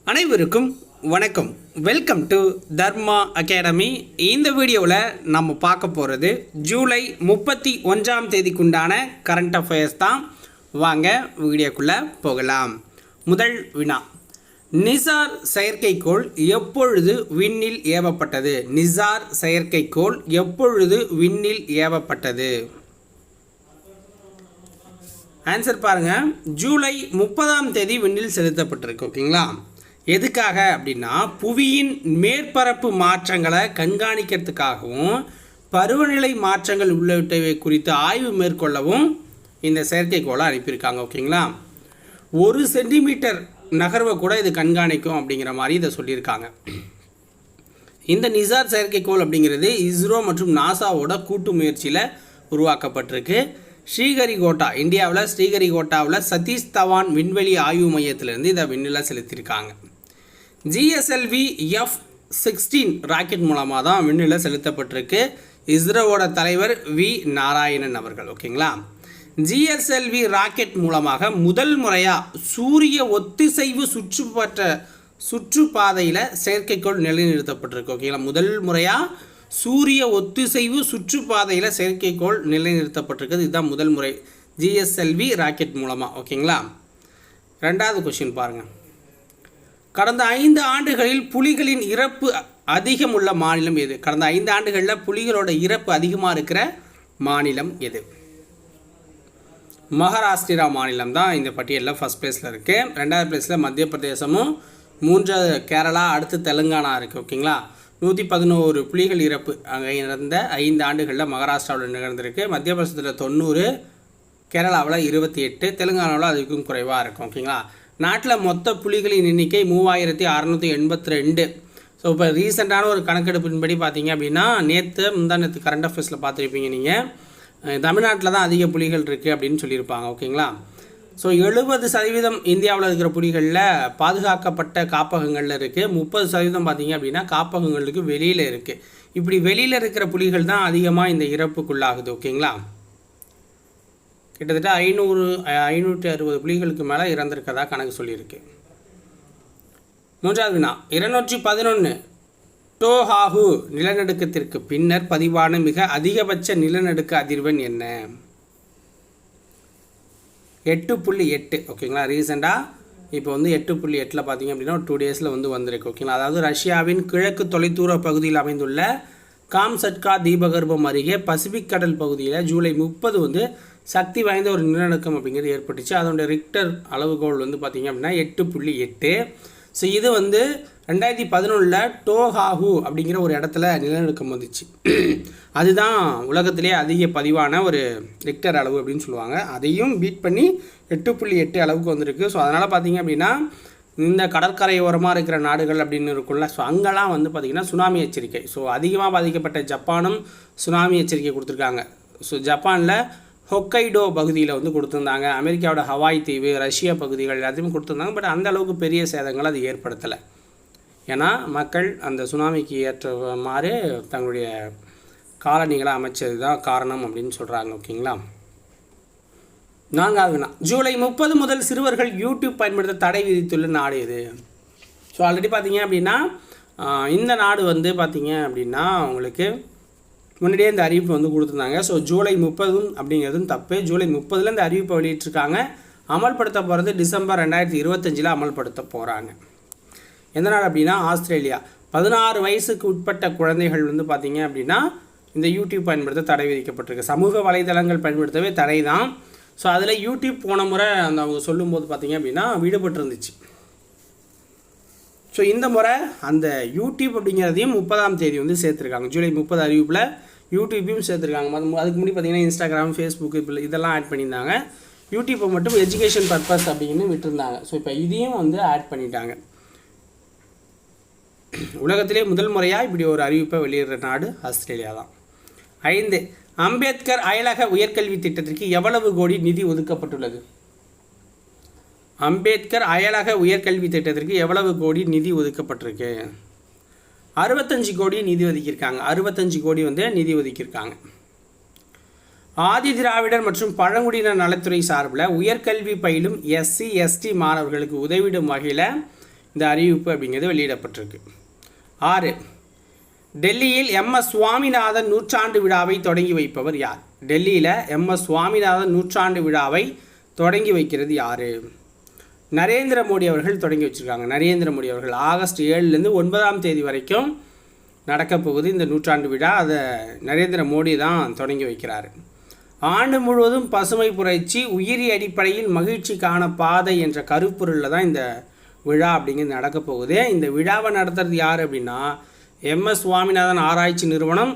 அனைவருக்கும் வணக்கம். Welcome to Dharma academy. இந்த வீடியோவில் நம்ம பார்க்க போகிறது ஜூலை 31ஆம் தேதிக்குண்டான கரண்ட் அஃபேர்ஸ் தான். வாங்க வீடியோக்குள்ளே போகலாம். முதல் வினா, நிசார் செயற்கைக்கோள் எப்பொழுது விண்ணில் ஏவப்பட்டது? நிசார் செயற்கைக்கோள் எப்பொழுது விண்ணில் ஏவப்பட்டது? ஆன்சர் பாருங்கள், ஜூலை 30ஆம் தேதி விண்ணில் செலுத்தப்பட்டிருக்கு. ஓகேங்களா? எதுக்காக அப்படின்னா, புவியின் மேற்பரப்பு மாற்றங்களை கண்காணிக்கிறதுக்காகவும் பருவநிலை மாற்றங்கள் உள்ளிட்டவை குறித்து ஆய்வு மேற்கொள்ளவும் இந்த செயற்கைக்கோளை அனுப்பியிருக்காங்க. ஓகேங்களா? 1 சென்டிமீட்டர் நகர்வை கூட இது கண்காணிக்கும் அப்படிங்கிற மாதிரி இதை சொல்லியிருக்காங்க. இந்த நிசார் செயற்கைக்கோள் அப்படிங்கிறது இஸ்ரோ மற்றும் நாசாவோட கூட்டு முயற்சியில் உருவாக்கப்பட்டிருக்கு. ஸ்ரீஹரிகோட்டா, இந்தியாவில் ஸ்ரீஹரிகோட்டாவில் சதீஷ் தவான் விண்வெளி ஆய்வு மையத்திலேருந்து இதை விண்ணில் செலுத்தியிருக்காங்க. ஜிஎஸ்எல்வி F-16 ராக்கெட் மூலமாக தான் விண்ணில் செலுத்தப்பட்டிருக்கு. இஸ்ரோவோட தலைவர் வி நாராயணன் அவர்கள். ஓகேங்களா? ஜிஎஸ்எல்வி ராக்கெட் மூலமாக முதல் முறையாக சூரிய ஒத்திசைவு சுற்றுப்பாதையில் செயற்கைக்கோள் நிலைநிறுத்தப்பட்டிருக்கு. ஓகேங்களா? முதல் முறையாக சூரிய ஒத்திசைவு சுற்றுப்பாதையில் செயற்கைக்கோள் நிலைநிறுத்தப்பட்டிருக்குது. இதுதான் முதல் முறை ஜிஎஸ்எல்வி ராக்கெட் மூலமாக. ஓகேங்களா? ரெண்டாவது கொஸ்டின் பாருங்கள். கடந்த 5 ஆண்டுகளில் புலிகளின் இறப்பு அதிகம் உள்ள மாநிலம் எது? கடந்த 5 ஆண்டுகளில் புலிகளோட இறப்பு அதிகமாக இருக்கிற மாநிலம் எது? மகாராஷ்டிரா மாநிலம் தான் இந்த பட்டியலில் ஃபஸ்ட் பிளேஸில் இருக்குது. 2வது பிளேஸில் மத்திய பிரதேசமும், 3வது கேரளா, அடுத்து தெலுங்கானா இருக்குது. ஓகேங்களா? 111 புலிகள் இறப்பு அங்கே நடந்த 5 ஆண்டுகளில் மகாராஷ்டிராவில் நிகழ்ந்திருக்கு. மத்திய பிரதேசத்தில் 90, கேரளாவில் 28, தெலுங்கானாவில் அதுக்கும் குறைவாக இருக்கும். ஓகேங்களா? நாட்டில் மொத்த புலிகளின் எண்ணிக்கை 3682. ஸோ இப்போ ரீசெண்டான ஒரு கணக்கெடுப்பின்படி பார்த்தீங்க அப்படின்னா, முந்தானத்து கரண்ட் அஃபேர்ஸில் பார்த்துருப்பீங்க நீங்கள், தமிழ்நாட்டில் தான் அதிக புலிகள் இருக்குது அப்படின்னு சொல்லியிருப்பாங்க. ஓகேங்களா? ஸோ 70% இந்தியாவில் இருக்கிற புலிகளில் பாதுகாக்கப்பட்ட காப்பகங்களில் இருக்குது. 30% பார்த்தீங்க அப்படின்னா காப்பகங்களுக்கு வெளியில் இருக்குது. இப்படி வெளியில் இருக்கிற புலிகள் தான் அதிகமாக இந்த இறப்புக்குள்ளாகுது. ஓகேங்களா? கிட்டத்தட்ட 560 புலிகளுக்கு மேலே இறந்திருக்கதா கணக்கு சொல்லியிருக்கு. 3வது வினா, 211 டோஹாஹு நிலநடுக்கத்திற்கு பின்னர் பதிவான மிக அதிகபட்ச நிலநடுக்க அதிர்வெண் என்ன? 8.8. ஓகேங்களா? ரீசெண்டாக இப்போ 8.8 பார்த்தீங்க அப்படின்னா 2 டேஸில் வந்திருக்கு. ஓகேங்களா? அதாவது ரஷ்யாவின் கிழக்கு தொலைதூர பகுதியில் அமைந்துள்ள காம்சட்கா தீபகற்பம் அருகே பசிபிக் கடல் பகுதியில் ஜூலை 30 சக்தி வாய்ந்த ஒரு நிலநடுக்கம் அப்படிங்கிறது ஏற்பட்டுச்சு. அதோட ரிக்டர் அளவுகோல் பார்த்தீங்க அப்படின்னா 8.8. ஸோ இது 2011 டோஹாஹு அப்படிங்கிற ஒரு இடத்துல நிலநடுக்கம் வந்துச்சு. அதுதான் உலகத்திலே அதிக பதிவான ஒரு ரிக்டர் அளவு அப்படின்னு சொல்லுவாங்க. அதையும் பீட் பண்ணி 8.8 அளவுக்கு வந்திருக்கு. ஸோ அதனால் பார்த்தீங்க அப்படின்னா இந்த கடற்கரையோரமாக இருக்கிற நாடுகள் அப்படின்னு இருக்கும்ல, ஸோ அங்கெல்லாம் பார்த்திங்கன்னா சுனாமி எச்சரிக்கை. ஸோ அதிகமாக பாதிக்கப்பட்ட ஜப்பானும் சுனாமி எச்சரிக்கை கொடுத்துருக்காங்க. ஸோ ஜப்பானில் ஹொக்கைடோ பகுதியில் கொடுத்துருந்தாங்க. அமெரிக்காவோட ஹவாய் தீவு, ரஷ்யா பகுதிகள் எல்லாத்தையுமே கொடுத்துருந்தாங்க. பட் அந்த அளவுக்கு பெரிய சேதங்கள் அது ஏற்படுத்தலை. ஏன்னா மக்கள் அந்த சுனாமிக்கு ஏற்ற மாதிரி தங்களுடைய காலனிகளை அமைச்சது தான் காரணம் அப்படின்னு சொல்கிறாங்க. ஓகேங்களா? 4வது வினா, ஜூலை 30 முதல் சிறுவர்கள் யூடியூப் பயன்படுத்த தடை விதித்துள்ள நாடு எது? ஸோ ஆல்ரெடி பார்த்தீங்க அப்படின்னா இந்த நாடு பார்த்தீங்க அப்படின்னா உங்களுக்கு முன்னாடியே இந்த அறிவிப்பு கொடுத்துருந்தாங்க. ஸோ ஜூலை 30 அப்படிங்கிறதும் தப்பு. ஜூலை 30 இந்த அறிவிப்பை வெளியிட்டிருக்காங்க. அமல்படுத்த போகிறது டிசம்பர் 2025 அமல்படுத்த போகிறாங்க. எந்த நாடு அப்படின்னா ஆஸ்திரேலியா. 16 வயசுக்கு உட்பட்ட குழந்தைகள் பார்த்தீங்க அப்படின்னா இந்த யூடியூப் பயன்படுத்த தடை விதிக்கப்பட்டிருக்கு. சமூக வலைதளங்கள் பயன்படுத்தவே தடை தான். ஸோ அதில் யூடியூப் போன முறை அவங்க சொல்லும்போது பார்த்தீங்க அப்படின்னா விடுபட்டு இருந்துச்சு. ஸோ இந்த முறை அந்த யூடியூப் அப்படிங்கிறதையும் 30ஆம் தேதி சேர்த்துருக்காங்க. ஜூலை 30 அறிவிப்பில் யூடியூப்பையும் சேர்த்துருக்காங்க. அதுக்கு முன்னாடி பார்த்தீங்கன்னா இன்ஸ்டாகிராம், ஃபேஸ்புக் இதெல்லாம் ஆட் பண்ணியிருந்தாங்க. யூடியூப்பை மட்டும் எஜுகேஷன் பர்பஸ் அப்படின்னு விட்டுருந்தாங்க. ஸோ இப்போ இதையும் ஆட் பண்ணிட்டாங்க. உலகத்திலே முதல் முறையாக இப்படி ஒரு அறிவிப்பை வெளியிடுற நாடு ஆஸ்திரேலியா தான். 5, அம்பேத்கர் அயலக உயர்கல்வி திட்டத்திற்கு எவ்வளவு கோடி நிதி ஒதுக்கப்பட்டுள்ளது? அம்பேத்கர் அயலக உயர்கல்வி திட்டத்திற்கு எவ்வளவு கோடி நிதி ஒதுக்கப்பட்டிருக்கு? 65 கோடி நிதி ஒதுக்கியிருக்காங்க. 65 கோடி நிதி ஒதுக்கியிருக்காங்க. ஆதி திராவிடர் மற்றும் பழங்குடியினர் நலத்துறை சார்பில் உயர்கல்வி பயிலும் SC ST மாணவர்களுக்கு உதவிடும் வகையில் இந்த அறிவிப்பு அப்படிங்கிறது வெளியிடப்பட்டிருக்கு. 6. டெல்லியில் எம்எஸ் சுவாமிநாதன் நூற்றாண்டு விழாவை தொடங்கி வைப்பவர் யார்? டெல்லியில் எம்எஸ் சுவாமிநாதன் நூற்றாண்டு விழாவை தொடங்கி வைக்கிறது யார்? நரேந்திர மோடி அவர்கள் தொடங்கி வச்சுருக்காங்க. நரேந்திர மோடி அவர்கள் ஆகஸ்ட் 7லேருந்து 9ஆம் தேதி வரைக்கும் நடக்கப் போகுது இந்த நூற்றாண்டு விழா. அதை நரேந்திர மோடி தான் தொடங்கி வைக்கிறார். ஆண்டு முழுவதும் பசுமை புரட்சி, உயிரி அடிப்படையில் மகிழ்ச்சிக்கான பாதை என்ற கருப்பொருளில் தான் இந்த விழா அப்படிங்கிறது நடக்கப் போகுது. இந்த விழாவை நடத்துறது யார் அப்படின்னா எம்எஸ் சுவாமிநாதன் ஆராய்ச்சி நிறுவனம்,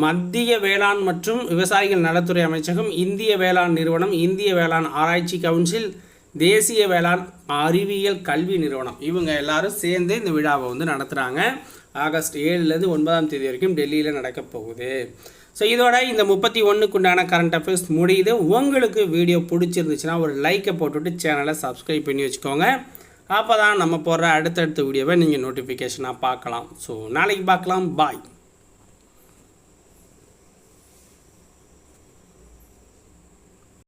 மத்திய வேளாண் மற்றும் விவசாயிகள் நலத்துறை அமைச்சகம், இந்திய வேளாண் நிறுவனம், இந்திய வேளாண் ஆராய்ச்சி கவுன்சில், தேசிய வேளாண் அறிவியல் கல்வி நிறுவனம், இவங்க எல்லாரும் சேர்ந்து இந்த விழாவை வந்து நடத்துகிறாங்க. ஆகஸ்ட் 7லேருந்து 9ஆம் தேதி வரைக்கும் டெல்லியில் நடக்கப் போகுது. ஸோ இதோட இந்த 31க்குண்டான கரண்ட் அஃபேர்ஸ் முடியுது. உங்களுக்கு வீடியோ பிடிச்சிருந்துச்சுன்னா ஒரு லைக்கை போட்டுவிட்டு சேனலை சப்ஸ்கிரைப் பண்ணி வச்சுக்கோங்க. அப்போ தான் நம்ம போடுற அடுத்தடுத்த வீடியோவை நீங்கள் நோட்டிஃபிகேஷனாக பார்க்கலாம். ஸோ நாளைக்கு பார்க்கலாம். பாய்.